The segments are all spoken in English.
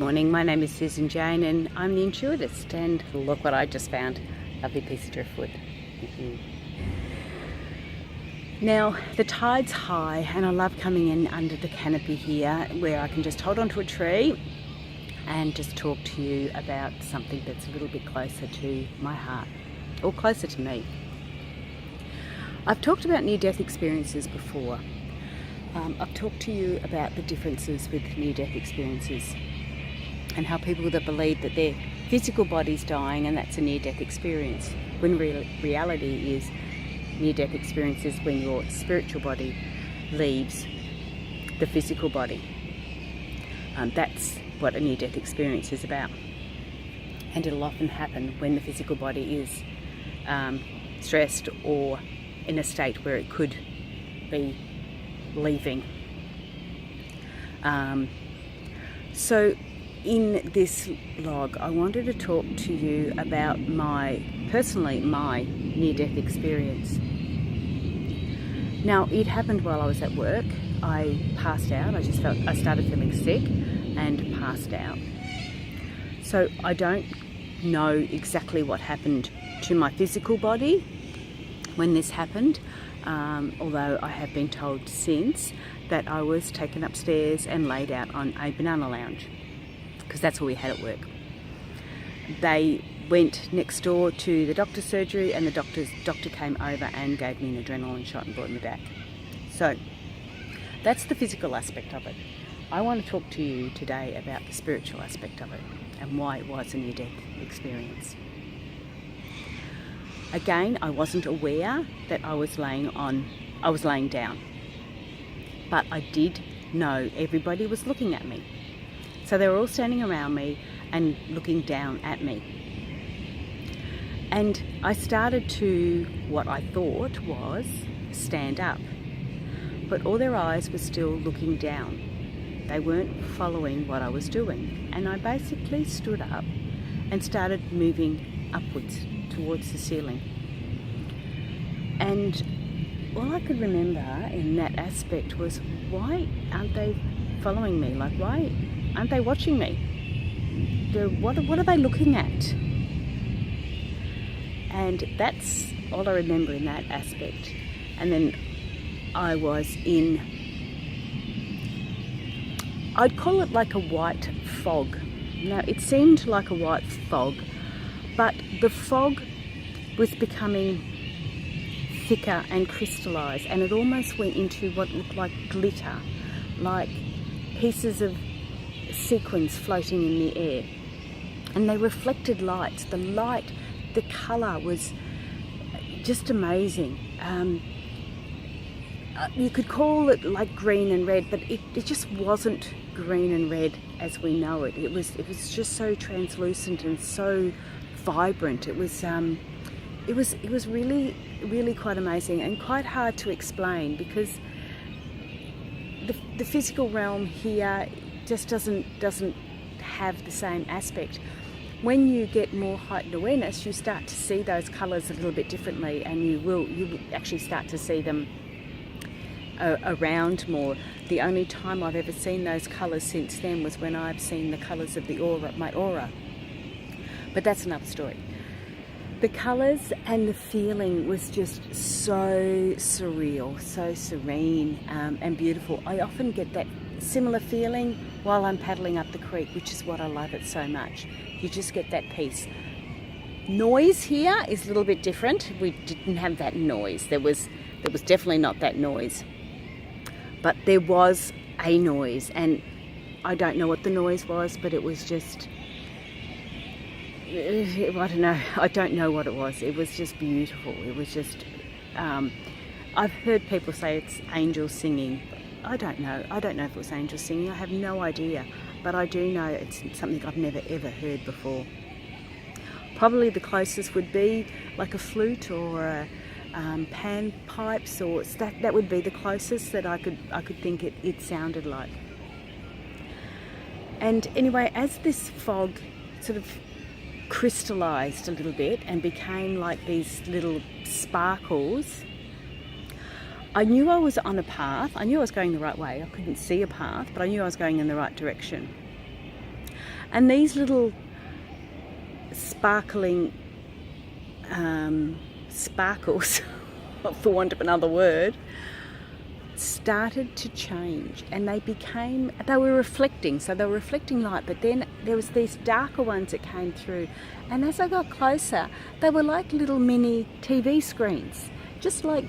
morning, my name is Susan Jane and I'm the Intuitist, and look what I just found. Lovely piece of driftwood. Now the tide's high and I love coming in under the canopy here where I can just hold onto a tree and just talk to you about something that's a little bit closer to my heart, or closer to me. I've talked about near-death experiences before. I've talked to you about the differences with near-death experiences and how people that believe that their physical body's dying and that's a near-death experience, when reality is near-death experiences when your spiritual body leaves the physical body. That's what a near-death experience is about. And it'll often happen when the physical body is stressed or in a state where it could be leaving. So in this log I wanted to talk to you about my near-death experience. Now it happened while I was at work. I passed out. I started feeling sick and passed out. So I don't know exactly what happened to my physical body when this happened. Although I have been told since that I was taken upstairs and laid out on a banana lounge, because that's what we had at work. They went next door to the doctor's surgery and the doctor came over and gave me an adrenaline shot and brought me back. So that's the physical aspect of it. I want to talk to you today about the spiritual aspect of it and why it was a near-death experience. Again, I wasn't aware that I was laying down, but I did know everybody was looking at me. So they were all standing around me and looking down at me. And I started to, what I thought was, stand up, but all their eyes were still looking down. They weren't following what I was doing. And I basically stood up and started moving upwards towards the ceiling. And all I could remember in that aspect was, why aren't they following me? Like, why aren't they watching me? What are they looking at? And that's all I remember in that aspect. And then I was in, I'd call it like a white fog. No, it seemed like a white fog, but the fog was becoming thicker and crystallized, and it almost went into what looked like glitter, like pieces of sequins floating in the air. And they reflected light. The colour was just amazing. You could call it like green and red, but it just wasn't green and red as we know it. It was just so translucent and so vibrant. It was really, really quite amazing and quite hard to explain, because the physical realm here just doesn't have the same aspect. When you get more heightened awareness, you start to see those colours a little bit differently, and you will actually start to see them around more. The only time I've ever seen those colours since then was when I've seen the colours of my aura. But that's another story. The colours and the feeling was just so surreal, so serene and beautiful. I often get that similar feeling while I'm paddling up the creek, which is what I love it so much. You just get that peace. Noise here is a little bit different. We didn't have that noise. There was definitely not that noise. But there was a noise, and I don't know what the noise was, but it was just, I don't know what it was. It was just beautiful. It was just, I've heard people say it's angels singing. I don't know if it was angels singing. I have no idea, but I do know it's something I've never ever heard before. Probably the closest would be like a flute or a pan pipes, or that would be the closest that I could think it sounded like. And anyway, as this fog sort of crystallized a little bit and became like these little sparkles, I knew I was on a path. I knew I was going the right way. I couldn't see a path, but I knew I was going in the right direction. And these little sparkling sparkles, for want of another word, started to change, and they were reflecting, so they were reflecting light, but then there was these darker ones that came through, and as I got closer, they were like little mini TV screens, just like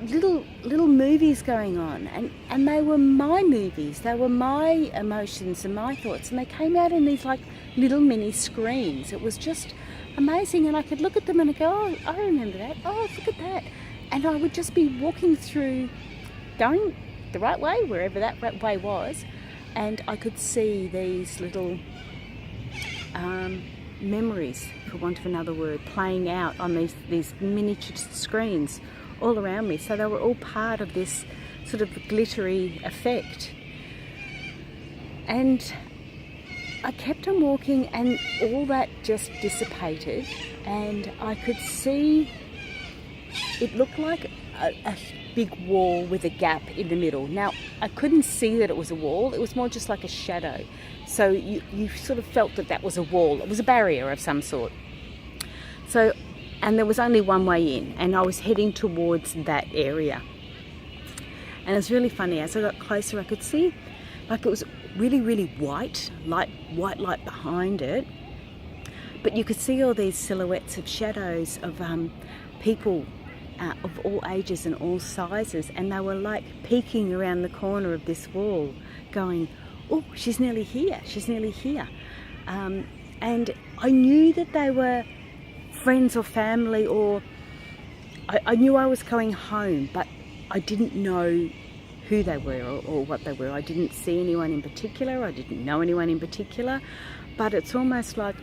little movies going on, and they were my movies, they were my emotions and my thoughts, and they came out in these like little mini screens. It was just amazing, and I could look at them and I'd go, oh, I remember that, oh, look at that, and I would just be walking through, going the right way, wherever that way was, and I could see these little memories, for want of another word, playing out on these miniature screens all around me. So they were all part of this sort of glittery effect. And I kept on walking, and all that just dissipated, and I could see it looked like a big wall with a gap in the middle. Now, I couldn't see that it was a wall, it was more just like a shadow. So you sort of felt that was a wall, it was a barrier of some sort. So, and there was only one way in, and I was heading towards that area. And it was really funny, as I got closer I could see, like it was really, really white light behind it. But you could see all these silhouettes of shadows of people of all ages and all sizes, and they were like peeking around the corner of this wall going, oh, she's nearly here, she's nearly here. And I knew that they were friends or family, or I knew I was going home, but I didn't know who they were or what they were. I didn't see anyone in particular, I didn't know anyone in particular, but it's almost like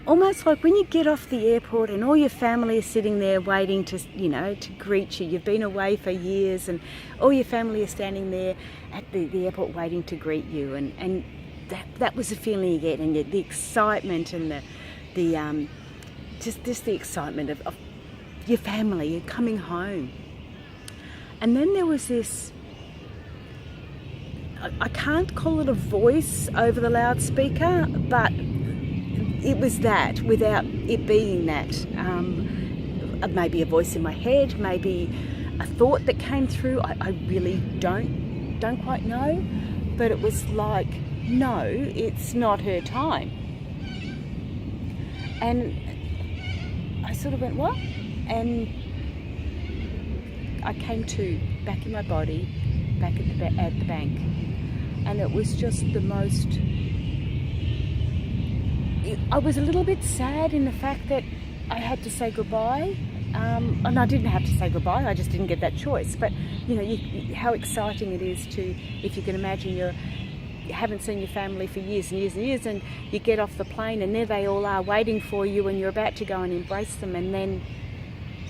when you get off the airport and all your family is sitting there waiting to, to greet you. You've been away for years, and all your family is standing there at the airport waiting to greet you, and that was the feeling you get, and the excitement and the just the excitement of your family, you're coming home. And then there was this, I can't call it a voice over the loudspeaker, but it was that without it being that. Maybe a voice in my head, maybe a thought that came through. I really don't quite know, but it was like, no, it's not her time. And I sort of went, what? And I came to back in my body, back at the bank, and it was just the most. I was a little bit sad in the fact that I had to say goodbye, and I didn't have to say goodbye, I just didn't get that choice. But how exciting it is to, if you can imagine, you haven't seen your family for years and years and years, and you get off the plane and there they all are waiting for you, and you're about to go and embrace them, and then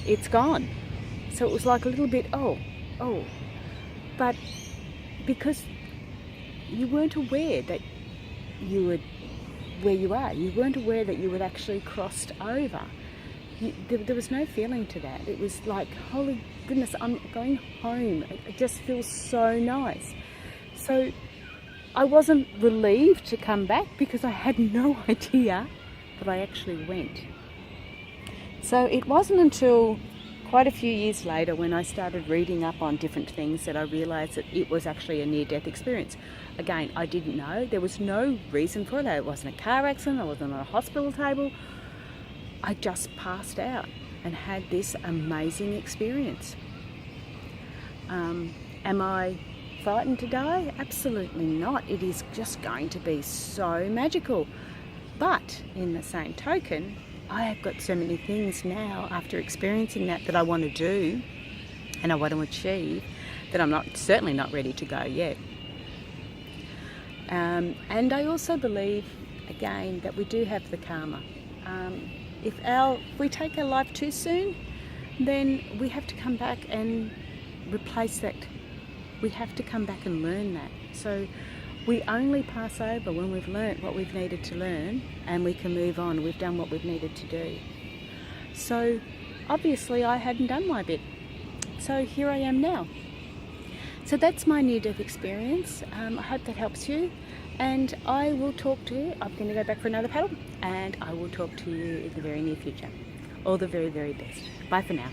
it's gone. So it was like a little bit, oh, but because you weren't aware that you would, where you are, you weren't aware that you had actually crossed over. There was no feeling to that. It was like, holy goodness, I'm going home. It just feels so nice. So I wasn't relieved to come back because I had no idea that I actually went. So it wasn't until quite a few years later, when I started reading up on different things, that I realised that it was actually a near-death experience. Again, I didn't know. There was no reason for it. It wasn't a car accident. I wasn't on a hospital table. I just passed out and had this amazing experience. Am I frightened to die? Absolutely not. It is just going to be so magical. But in the same token, I have got so many things now after experiencing that I want to do and I want to achieve, that I'm certainly not ready to go yet. And I also believe, again, that we do have the karma. If we take our life too soon, then we have to come back and replace that. We have to come back and learn that. So we only pass over when we've learnt what we've needed to learn, and we can move on. We've done what we've needed to do. So obviously I hadn't done my bit. So here I am now. So that's my near-death experience. I hope that helps you. And I will talk to you. I'm going to go back for another paddle, and I will talk to you in the very near future. All the very, very best. Bye for now.